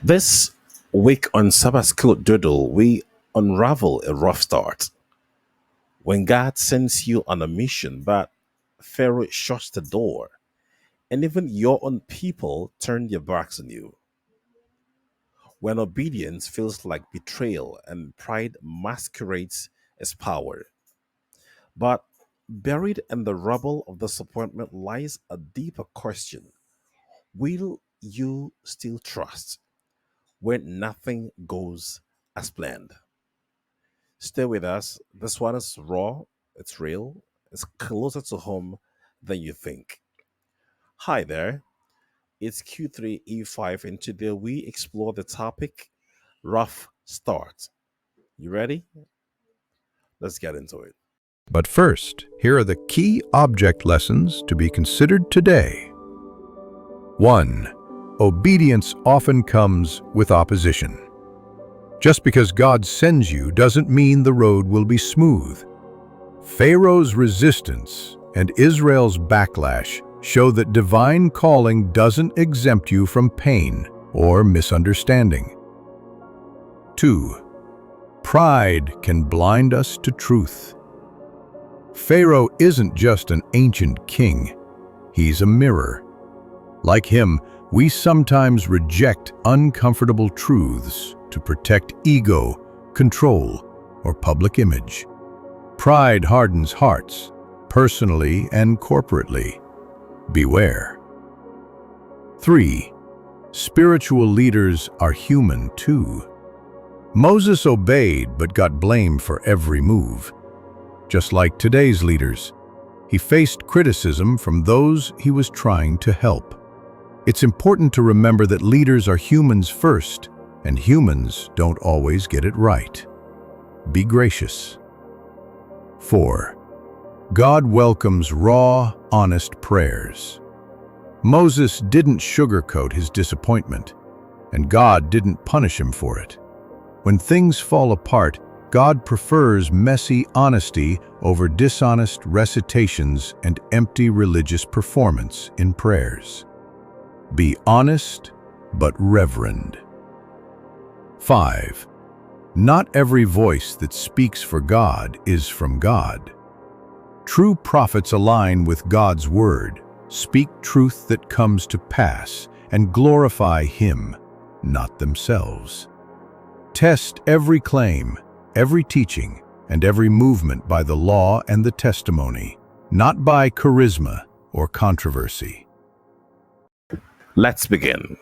This week on Sabbath School Doodle, we unravel a rough start. When God sends you on a mission, but Pharaoh shuts the door, and even your own people turn their backs on you. When obedience feels like betrayal and pride masquerades as power. But buried in the rubble of disappointment lies a deeper question. Will you still trust when nothing goes as planned? Stay with us. This one is raw, it's real, it's closer to home than you think. Hi there, it's Q3E5, and today we explore the topic rough start. You ready? Let's get into it. But first, here are the key object lessons to be considered today. 1. Obedience often comes with opposition. Just because God sends you doesn't mean the road will be smooth. Pharaoh's resistance and Israel's backlash show that divine calling doesn't exempt you from pain or misunderstanding. 2. Pride can blind us to truth. Pharaoh isn't just an ancient king, he's a mirror. Like him, we sometimes reject uncomfortable truths to protect ego, control, or public image. Pride hardens hearts, personally and corporately. Beware. 3. Spiritual leaders are human too. Moses obeyed but got blamed for every move. Just like today's leaders, he faced criticism from those he was trying to help. It's important to remember that leaders are humans first, and humans don't always get it right. Be gracious. 4. God welcomes raw, honest prayers. Moses didn't sugarcoat his disappointment, and God didn't punish him for it. When things fall apart, God prefers messy honesty over dishonest recitations and empty religious performance in prayers. Be honest, but reverend. 5. Not every voice that speaks for God is from God. True prophets align with God's word, speak truth that comes to pass, and glorify Him, not themselves. Test every claim, every teaching, and every movement by the law and the testimony, not by charisma or controversy. Let's begin.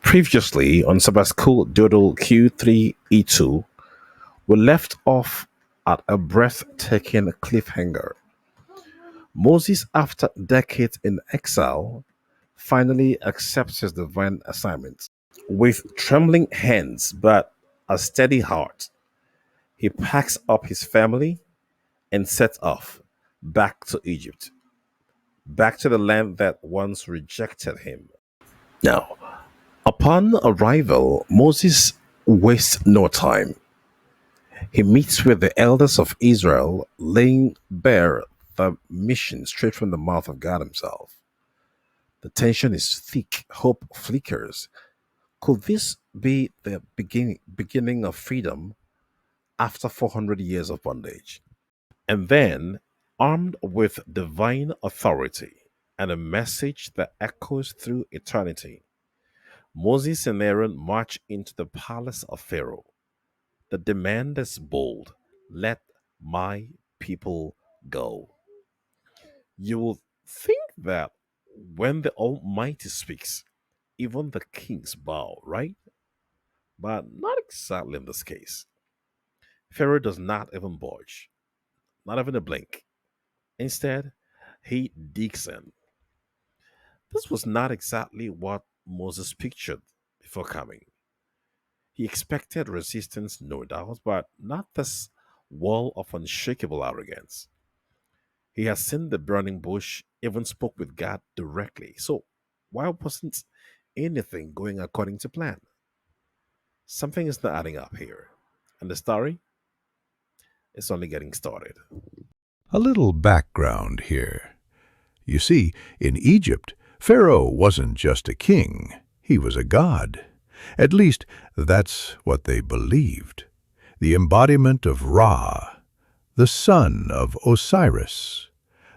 Previously on Sabbath School Doodle Q3E2, we left off at a breathtaking cliffhanger. Moses, after decades in exile, finally accepts his divine assignment. With trembling hands but a steady heart, he packs up his family and sets off back to Egypt, back to the land that once rejected him. Now, upon arrival, Moses wastes no time. He meets with the elders of Israel, laying bare the mission straight from the mouth of God Himself. The tension is thick, hope flickers. Could this be the beginning of freedom after 400 years of bondage? And then, armed with divine authority and a message that echoes through eternity, Moses and Aaron march into the palace of Pharaoh. The demand is bold: let my people go. You will think that when the Almighty speaks, even the kings bow, right? But not exactly in this case. Pharaoh does not even budge, not even a blink. Instead, he digs in. This was not exactly what Moses pictured before coming. He expected resistance, no doubt, but not this wall of unshakable arrogance. He has seen the burning bush, even spoke with God directly. So, why wasn't anything going according to plan? Something is not adding up here. And the story is only getting started. A little background here. You see, in Egypt, Pharaoh wasn't just a king, he was a god. At least, that's what they believed. The embodiment of Ra, the son of Osiris,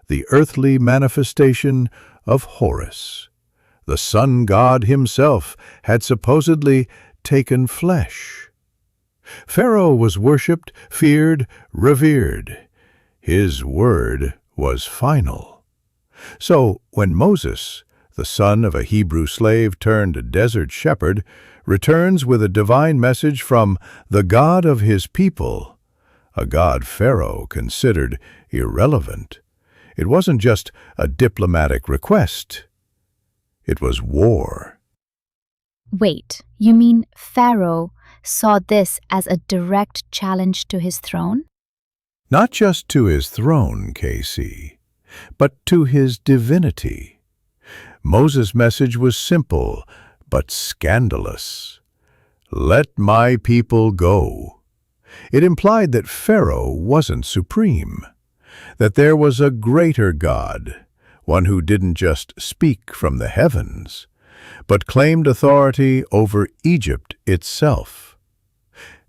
the earthly manifestation of Horus. The sun god himself had supposedly taken flesh. Pharaoh was worshipped, feared, revered. His word was final. So when Moses, the son of a Hebrew slave turned desert shepherd, returns with a divine message from the God of his people, a God Pharaoh considered irrelevant, it wasn't just a diplomatic request, it was war. Wait, you mean Pharaoh saw this as a direct challenge to his throne? Not just to his throne, KC, but to his divinity. Moses' message was simple, but scandalous. Let my people go. It implied that Pharaoh wasn't supreme, that there was a greater God, one who didn't just speak from the heavens, but claimed authority over Egypt itself.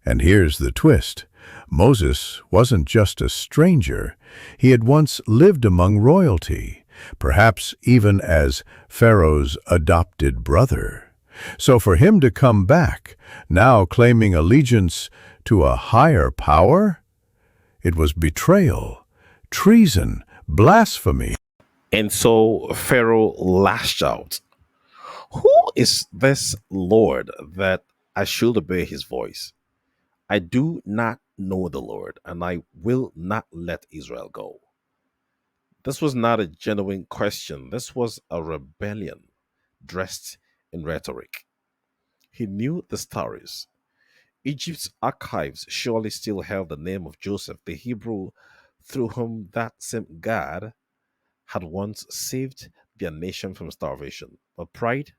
And here's the twist. Moses wasn't just a stranger. He had once lived among royalty, perhaps even as Pharaoh's adopted brother. So for him to come back, now claiming allegiance to a higher power, it was betrayal, treason, blasphemy. And so Pharaoh lashed out. Who is this Lord that I should obey his voice? I do not know the Lord, and I will not let Israel go. This was not a genuine question. This was a rebellion dressed in rhetoric. He knew the stories. Egypt's archives surely still held the name of Joseph, the Hebrew through whom that same God had once saved their nation from starvation. But pride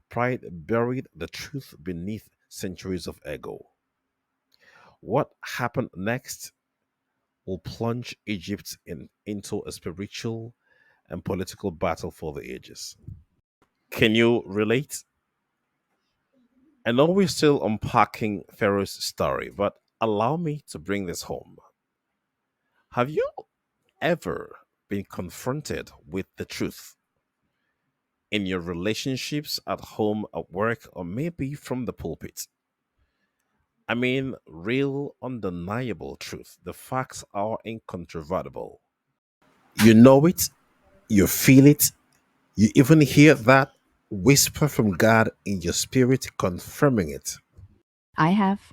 buried the truth beneath centuries of ego. What happened next will plunge Egypt into a spiritual and political battle for the ages. Can you relate? I know we're still unpacking Pharaoh's story, but allow me to bring this home. Have you ever been confronted with the truth in your relationships at home, at work, or maybe from the pulpit? I mean, real, undeniable truth. The facts are incontrovertible. You know it, you feel it, you even hear that whisper from God in your spirit confirming it. I have.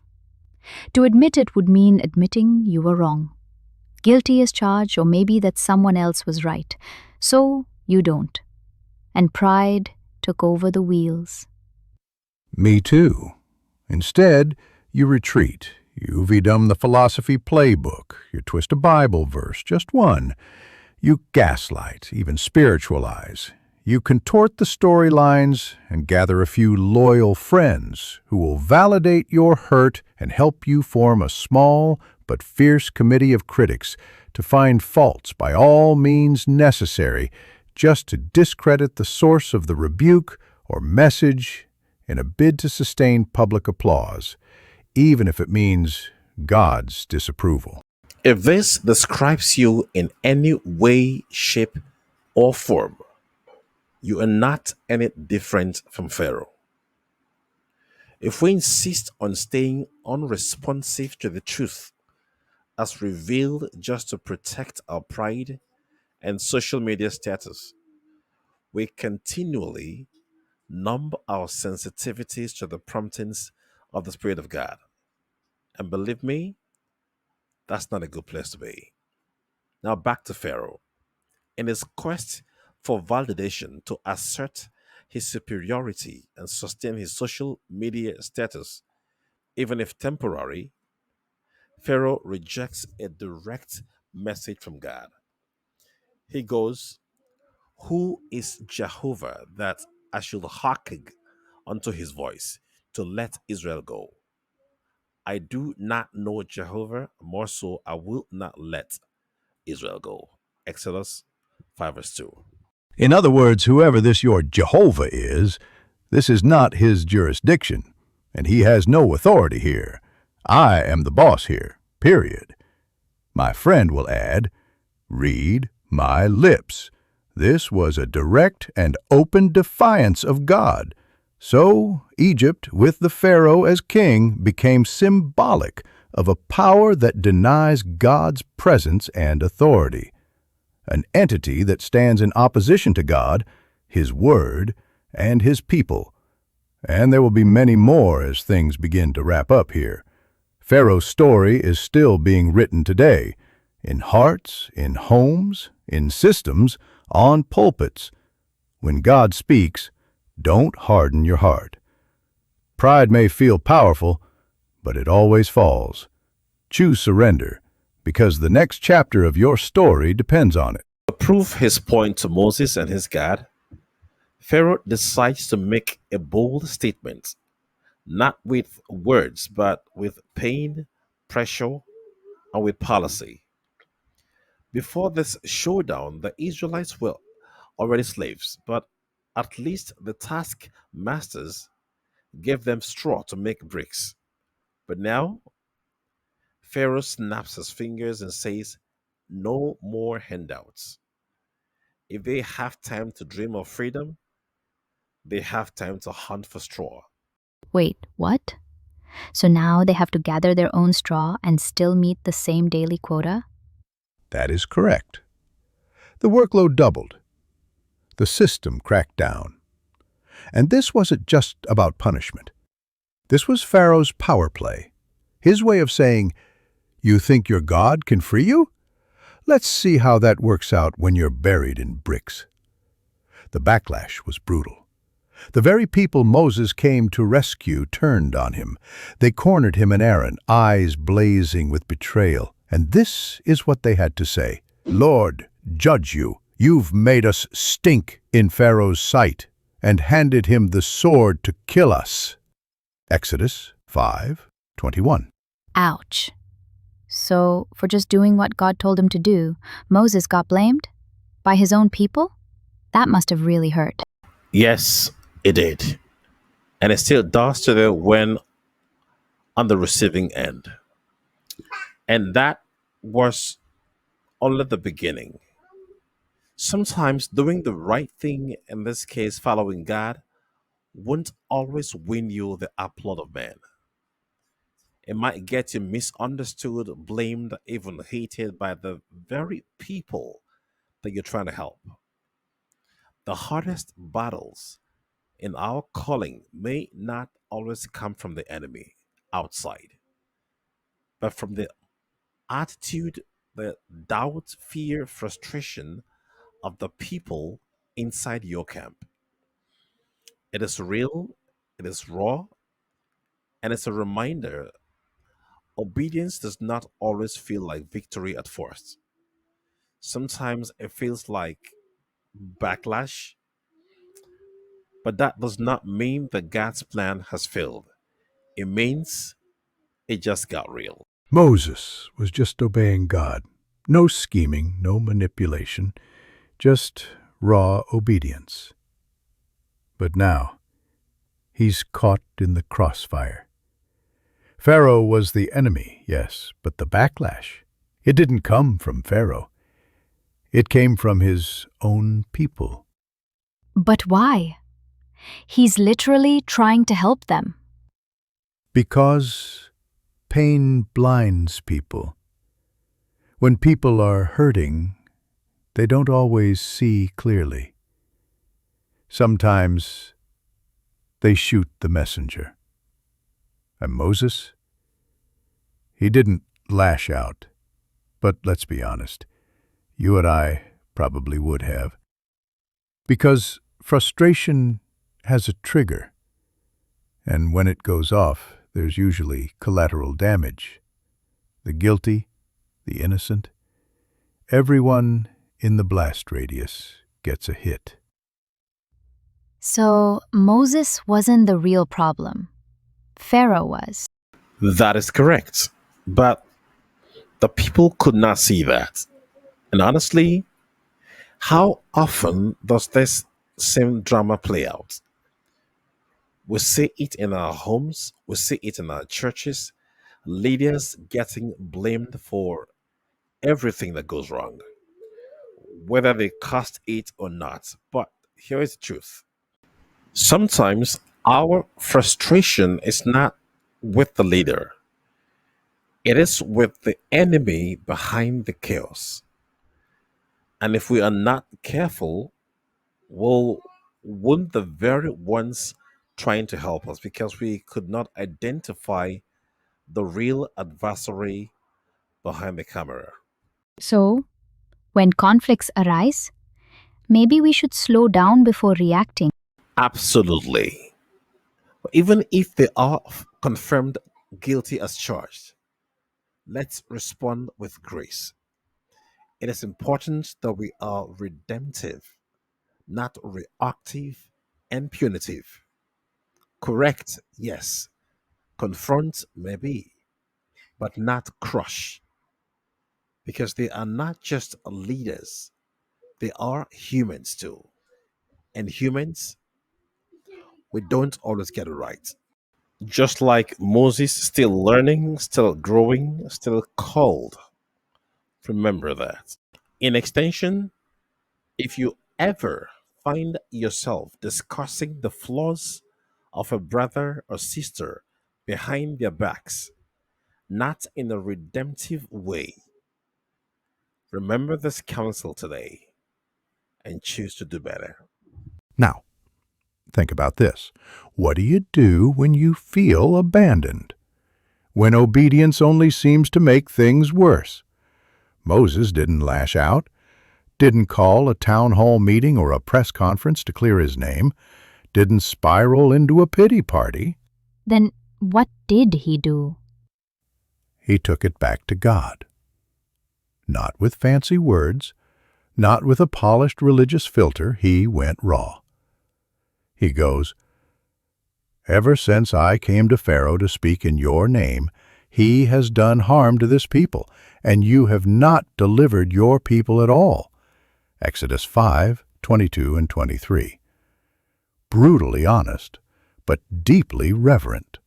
To admit it would mean admitting you were wrong. Guilty as charged, or maybe that someone else was right. So you don't. And pride took over the wheels. Me too. Instead, you retreat. You dumb the philosophy playbook. You twist a Bible verse, just one. You gaslight, even spiritualize. You contort the storylines and gather a few loyal friends who will validate your hurt and help you form a small but fierce committee of critics to find faults by all means necessary just to discredit the source of the rebuke or message in a bid to sustain public applause, even if it means God's disapproval. If this describes you in any way, shape, or form, you are not any different from Pharaoh. If we insist on staying unresponsive to the truth as revealed just to protect our pride and social media status, we continually numb our sensitivities to the promptings of the Spirit of God. And believe me, that's not a good place to be. Now back to Pharaoh. In his quest for validation to assert his superiority and sustain his social media status, even if temporary, Pharaoh rejects a direct message from God. He goes, who is Jehovah that I should hearken unto his voice to let Israel go? I do not know Jehovah, more so I will not let Israel go. Exodus 5 verse 2. In other words, whoever this your Jehovah is, This is not his jurisdiction, and he has no authority here. I am the boss here, period. My friend will add, read my lips. This was a direct and open defiance of God. So Egypt, with the Pharaoh as king, became symbolic of a power that denies God's presence and authority, an entity that stands in opposition to God, His Word, and His people. And there will be many more as things begin to wrap up here. Pharaoh's story is still being written today, in hearts, in homes, in systems, on pulpits. When God speaks, don't harden your heart. Pride may feel powerful, but it always falls. Choose surrender, because the next chapter of your story depends on it. To prove his point to Moses and his God, Pharaoh decides to make a bold statement, not with words, but with pain, pressure, and with policy. Before this showdown, the Israelites were already slaves, but at least the taskmasters gave them straw to make bricks. But now, Pharaoh snaps his fingers and says, no more handouts. If they have time to dream of freedom, they have time to hunt for straw. Wait, what? So now they have to gather their own straw and still meet the same daily quota? That is correct. The workload doubled. The system cracked down. And this wasn't just about punishment. This was Pharaoh's power play. His way of saying, you think your God can free you? Let's see how that works out when you're buried in bricks. The backlash was brutal. The very people Moses came to rescue turned on him. They cornered him and Aaron, eyes blazing with betrayal. And this is what they had to say. Lord, judge you. You've made us stink in Pharaoh's sight and handed him the sword to kill us. Exodus 5:21. Ouch. So, for just doing what God told him to do, Moses got blamed? By his own people? That must have really hurt. Yes, it did. And it still does today when on the receiving end. And that was only the beginning. Sometimes doing the right thing, in this case following God, won't always win you the applaud of man. It might get you misunderstood, blamed, even hated by the very people that you're trying to help. The hardest battles in our calling may not always come from the enemy outside, but from the attitude, the doubt, fear, frustration of the people inside your camp. It is real, it is raw, and it's a reminder obedience does not always feel like victory at first. Sometimes it feels like backlash, but that does not mean that God's plan has failed. It means it just got real. Moses was just obeying God. No scheming, no manipulation, just raw obedience. But now, he's caught in the crossfire. Pharaoh was the enemy, yes, but the backlash, it didn't come from Pharaoh. It came from his own people. But why? He's literally trying to help them. Because pain blinds people. When people are hurting, they don't always see clearly. Sometimes they shoot the messenger. And Moses? He didn't lash out. But let's be honest, you and I probably would have. Because frustration has a trigger. And when it goes off, there's usually collateral damage. The guilty, the innocent, everyone in the blast radius gets a hit. So, Moses wasn't the real problem. Pharaoh was. That is correct. But the people could not see that. And honestly, how often does this same drama play out? We see it in our homes, we see it in our churches, leaders getting blamed for everything that goes wrong, whether they cast it or not. But here is the truth: sometimes our frustration is not with the leader, it is with the enemy behind the chaos. And if we are not careful, we'll wound the very ones trying to help us because we could not identify the real adversary behind the camera. So, when conflicts arise, maybe we should slow down before reacting. Absolutely. Even if they are confirmed guilty as charged, let's respond with grace. It is important that we are redemptive, not reactive and punitive. Correct, yes. Confront, maybe, but not crush, because they are not just leaders, they are humans too. And humans, we don't always get it right. Just like Moses, still learning, still growing, still called. Remember that. In extension, if you ever find yourself discussing the flaws of a brother or sister behind their backs, not in a redemptive way, remember this counsel today and choose to do better. Now, think about this. What do you do when you feel abandoned? When obedience only seems to make things worse? Moses didn't lash out, didn't call a town hall meeting or a press conference to clear his name, didn't spiral into a pity party. Then what did he do? He took it back to God. Not with fancy words, not with a polished religious filter, he went raw. He goes, "Ever since I came to Pharaoh to speak in your name, he has done harm to this people, and you have not delivered your people at all." Exodus 5:22 and 23. Brutally honest, but deeply reverent.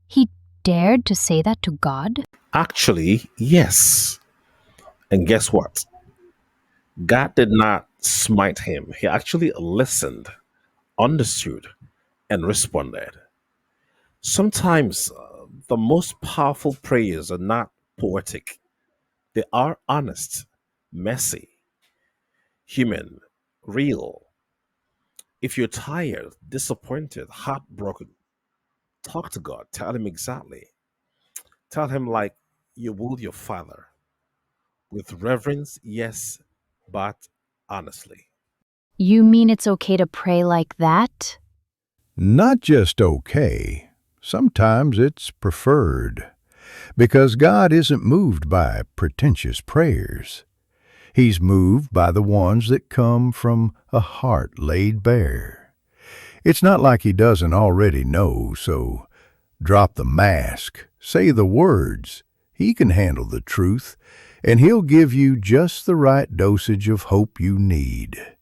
He dared to say that to God? Actually, yes. And guess what? God did not smite him. He actually listened, understood, and responded. Sometimes the most powerful prayers are not poetic, they are honest, messy, human, real. If you're tired, disappointed, heartbroken, talk to God. Tell Him exactly. Tell Him like you would your father, with reverence, yes, but honestly. You mean it's okay to pray like that? Not just okay, sometimes it's preferred, because God isn't moved by pretentious prayers. He's moved by the ones that come from a heart laid bare. It's not like he doesn't already know, so drop the mask, say the words. He can handle the truth, and he'll give you just the right dosage of hope you need,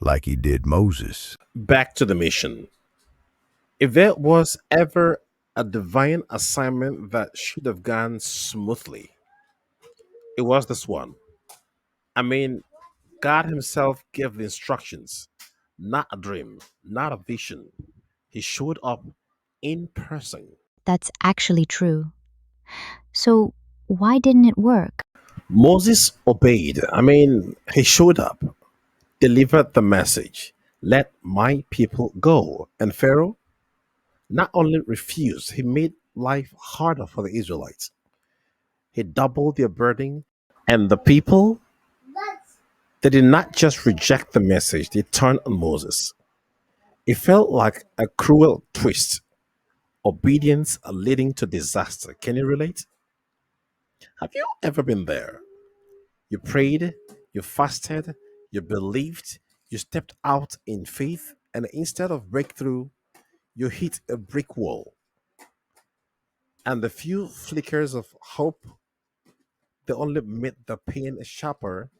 like he did Moses. Back to the mission. If there was ever a divine assignment that should have gone smoothly, it was this one. I mean, God Himself gave the instructions, not a dream, not a vision. He showed up in person. That's actually true. So, why didn't it work? Moses obeyed. I mean, he showed up, delivered the message, let my people go. And Pharaoh not only refused, he made life harder for the Israelites. He doubled their burden, and the people, they did not just reject the message, they turned on Moses. It felt like a cruel twist. Obedience leading to disaster. Can you relate? Have you ever been there? You prayed, you fasted, you believed, you stepped out in faith, and instead of breakthrough, you hit a brick wall. And the few flickers of hope, they only made the pain sharper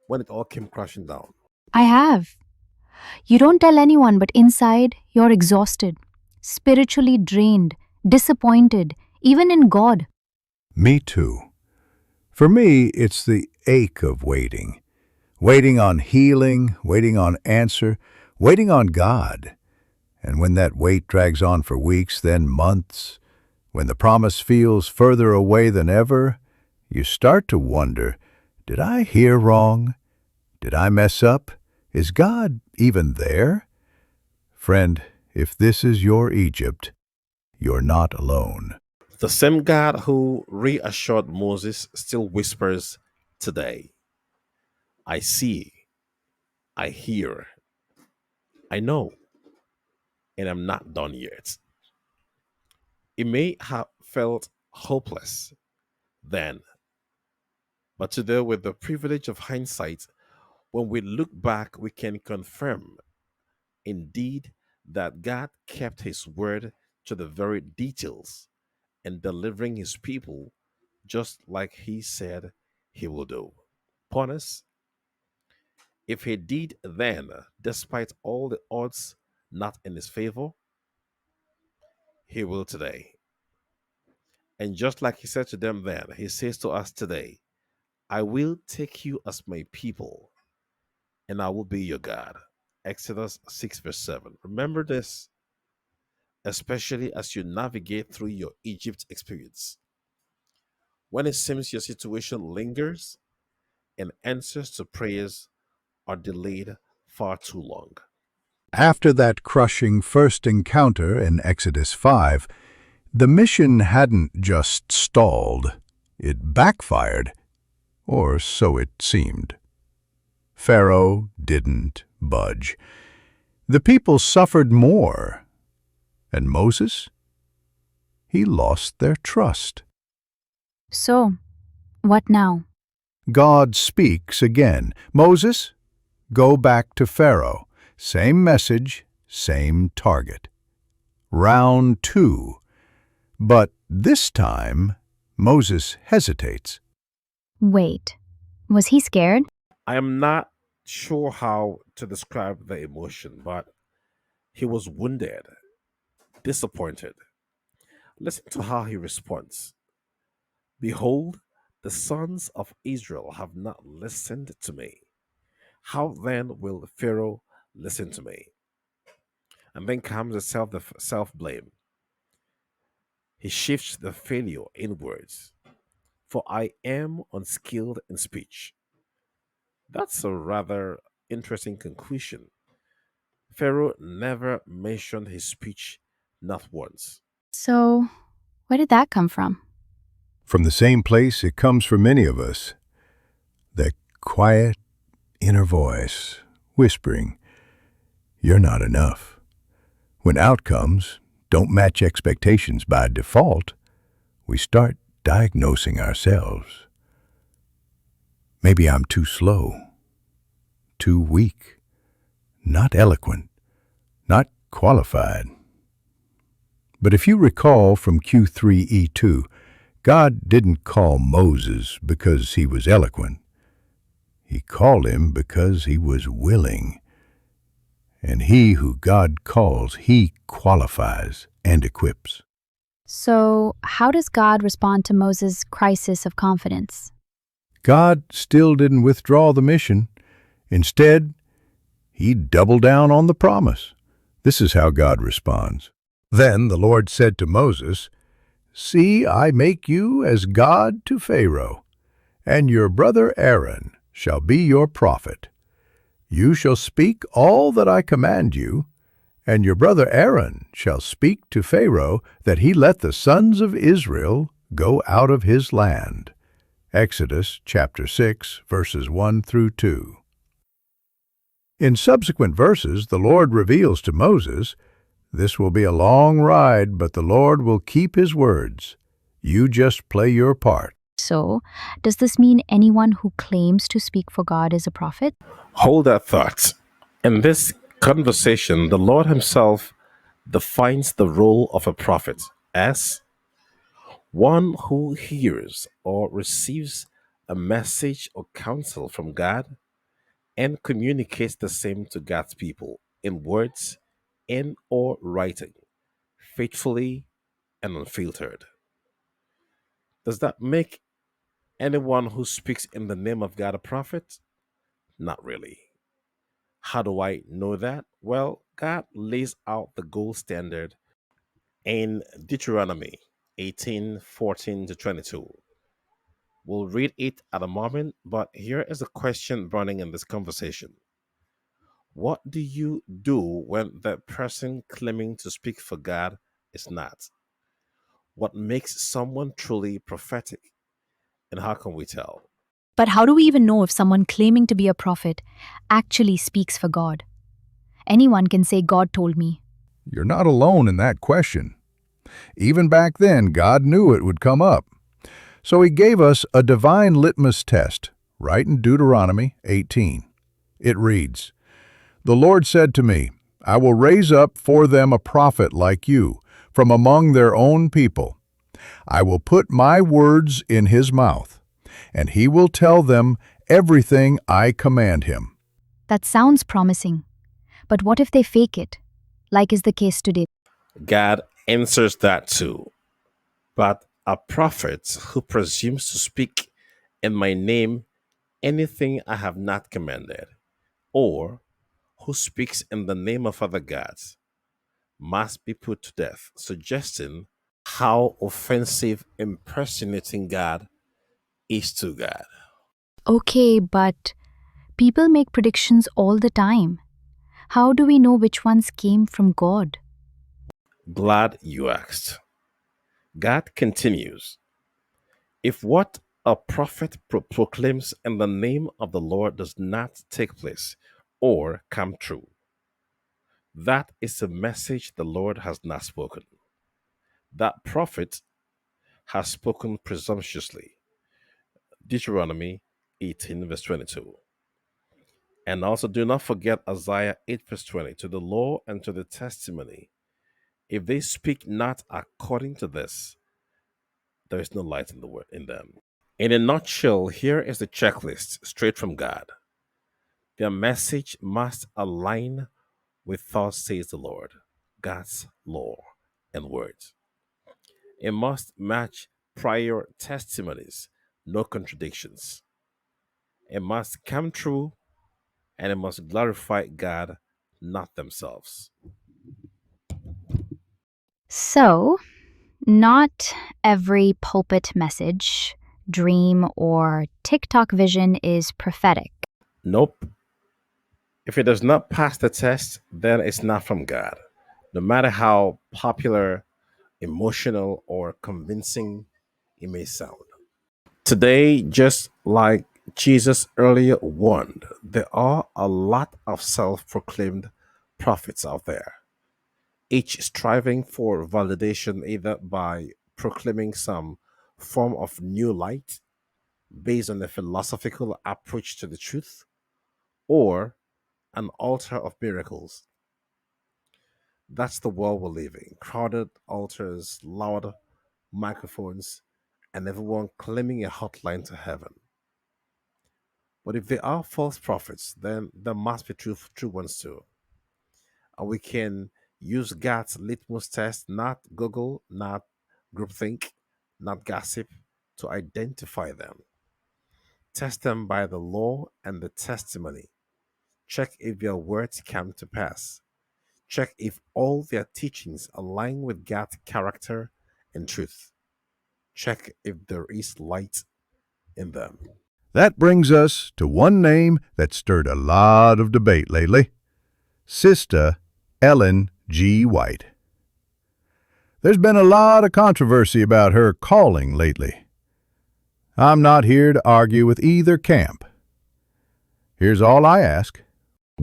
when it all came crashing down. I have. You don't tell anyone, but inside, you're exhausted, spiritually drained, disappointed, even in God. Me too. For me, it's the ache of waiting. Waiting on healing, waiting on answer, waiting on God. And when that wait drags on for weeks, then months, when the promise feels further away than ever, you start to wonder, did I hear wrong? Did I mess up? Is God even there? Friend, if this is your Egypt, you're not alone. The same God who reassured Moses still whispers today, I see, I hear, I know, and I'm not done yet. It may have felt hopeless then, but today, with the privilege of hindsight, when we look back, we can confirm indeed that God kept his word to the very details and delivering his people just like he said he will do. Ponus, if he did then, despite all the odds not in his favor, he will today. And just like he said to them then, he says to us today, I will take you as my people, and I will be your God. Exodus 6, verse 7. Remember this, especially as you navigate through your Egypt experience. When it seems your situation lingers and answers to prayers are delayed far too long. After that crushing first encounter in Exodus 5, the mission hadn't just stalled, it backfired, or so it seemed. Pharaoh didn't budge. The people suffered more, and Moses, he lost their trust. So, what now? God speaks again. Moses, go back to Pharaoh. Same message, same target. Round 2. But this time, Moses hesitates. Wait, was he scared? I am not sure how to describe the emotion, but he was wounded, disappointed. Listen to how he responds. Behold, the sons of Israel have not listened to me. How then will Pharaoh listen to me? And then comes the self blame. He shifts the failure inwards. For I am unskilled in speech. That's a rather interesting conclusion. Pharaoh never mentioned his speech, not once. So, where did that come from? From the same place it comes for many of us, that quiet inner voice whispering, you're not enough. When outcomes don't match expectations by default, we start diagnosing ourselves. Maybe I'm too slow, too weak, not eloquent, not qualified. But if you recall from Q3E2, God didn't call Moses because he was eloquent. He called him because he was willing. And he who God calls, he qualifies and equips. So, how does God respond to Moses' crisis of confidence? God still didn't withdraw the mission. Instead, he doubled down on the promise. This is how God responds. Then the Lord said to Moses, See, I make you as God to Pharaoh, and your brother Aaron shall be your prophet. You shall speak all that I command you, and your brother Aaron shall speak to Pharaoh that he let the sons of Israel go out of his land. Exodus chapter 6, verses 1 through 2. In subsequent verses, the Lord reveals to Moses, this will be a long ride, but the Lord will keep his words. You just play your part. So, does this mean anyone who claims to speak for God is a prophet? Hold that thought. In this conversation, the Lord Himself defines the role of a prophet as one who hears or receives a message or counsel from God and communicates the same to God's people in words and or writing, faithfully and unfiltered. Does that make anyone who speaks in the name of God a prophet? Not really. How do I know that? Well, God lays out the gold standard in Deuteronomy 18:14 to 22. We'll read it at a moment, but here is a question burning in this conversation. What do you do when the person claiming to speak for God is not? What makes someone truly prophetic, and how can we tell? But how do we even know if someone claiming to be a prophet actually speaks for God? Anyone can say, God told me. You're not alone in that question. Even back then, God knew it would come up. So he gave us a divine litmus test, right in Deuteronomy 18. It reads, "The Lord said to me, I will raise up for them a prophet like you, from among their own people. I will put my words in his mouth, and he will tell them everything I command him." That sounds promising. But what if they fake it, like is the case today? God answers that too. But a prophet who presumes to speak in my name anything I have not commanded, or who speaks in the name of other gods, must be put to death, suggesting how offensive impersonating God is to God. Okay, but people make predictions all the time. How do we know which ones came from God? Glad you asked. God continues, if what a prophet proclaims in the name of the Lord does not take place or come true, that is a message the Lord has not spoken. That prophet has spoken presumptuously. Deuteronomy 18, verse 22. And also do not forget Isaiah 8, verse 20. To the law and to the testimony, if they speak not according to this, there is no light in the word in them. In a nutshell, here is the checklist straight from God. Their message must align with thus says the Lord, God's law and words. It must match prior testimonies, no contradictions. It must come true and it must glorify God, not themselves. So, not every pulpit message, dream, or TikTok vision is prophetic. Nope. If it does not pass the test, then it's not from God. No matter how popular, emotional, or convincing it may sound. Today, just like Jesus earlier warned, there are a lot of self proclaimed prophets out there, each striving for validation either by proclaiming some form of new light based on a philosophical approach to the truth or an altar of miracles. That's the world we live in. Crowded altars, loud microphones, and everyone claiming a hotline to heaven. But if they are false prophets, then there must be true ones too. And we can use God's litmus test, not Google, not groupthink, not gossip, to identify them. Test them by the law and the testimony. Check if their words come to pass. Check if all their teachings align with God's character and truth. Check if there is light in them. That brings us to one name that stirred a lot of debate lately, Sister Ellen G. White. There's been a lot of controversy about her calling lately. I'm not here to argue with either camp. Here's all I ask.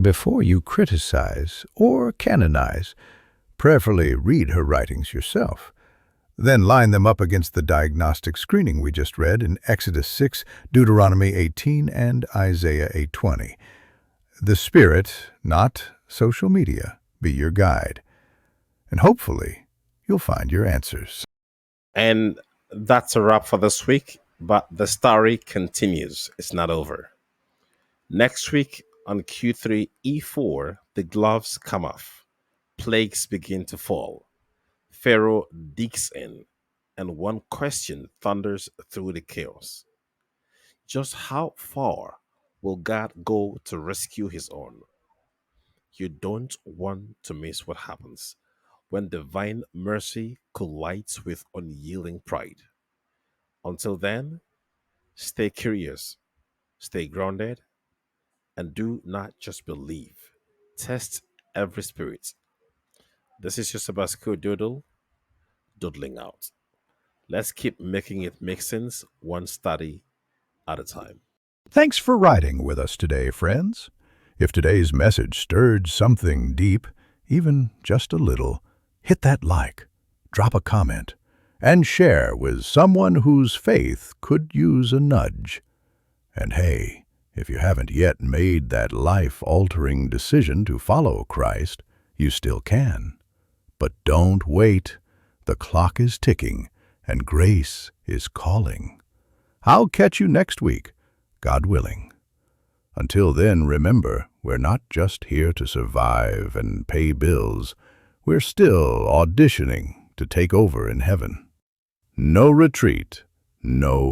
Before you criticize or canonize, prayerfully read her writings yourself. Then line them up against the diagnostic screening we just read in Exodus 6, Deuteronomy 18, and Isaiah 8:20. The Spirit, not social media, be your guide. And hopefully, you'll find your answers. And that's a wrap for this week, but the story continues. It's not over. Next week, On Q3E4, the gloves come off. Plagues begin to fall. Pharaoh digs in, and one question thunders through the chaos. Just how far will God go to rescue his own? You don't want to miss what happens when divine mercy collides with unyielding pride. Until then, stay curious, stay grounded, and do not just believe. Test every spirit. This is your Sabbath School Doodle, doodling out. Let's keep making it make sense one study at a time. Thanks for riding with us today, friends. If today's message stirred something deep, even just a little, hit that like, drop a comment, and share with someone whose faith could use a nudge. And hey, if you haven't yet made that life-altering decision to follow Christ, you still can. But don't wait. The clock is ticking, and grace is calling. I'll catch you next week, God willing. Until then, remember, we're not just here to survive and pay bills. We're still auditioning to take over in heaven. No retreat, no